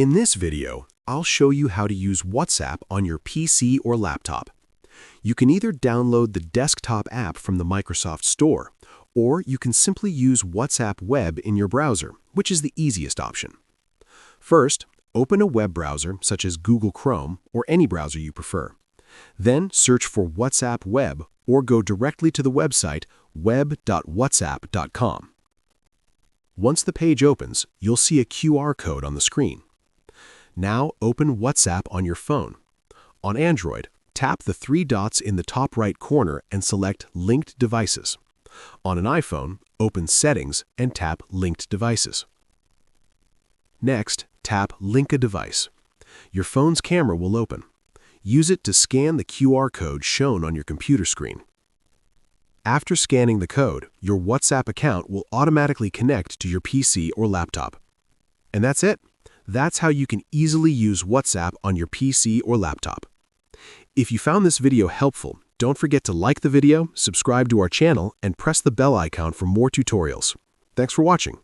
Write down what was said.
In this video, I'll show you how to use WhatsApp on your PC or laptop. You can either download the desktop app from the Microsoft Store, or you can simply use WhatsApp Web in your browser, which is the easiest option. First, open a web browser such as Google Chrome or any browser you prefer. Then search for WhatsApp Web or go directly to the website web.whatsapp.com. Once the page opens, you'll see a QR code on the screen. Now open WhatsApp on your phone. On Android, tap the three dots in the top right corner and select Linked Devices. On an iPhone, open Settings and tap Linked Devices. Next, tap Link a Device. Your phone's camera will open. Use it to scan the QR code shown on your computer screen. After scanning the code, your WhatsApp account will automatically connect to your PC or laptop. And that's it. That's how you can easily use WhatsApp on your PC or laptop. If you found this video helpful, don't forget to like the video, subscribe to our channel, and press the bell icon for more tutorials. Thanks for watching.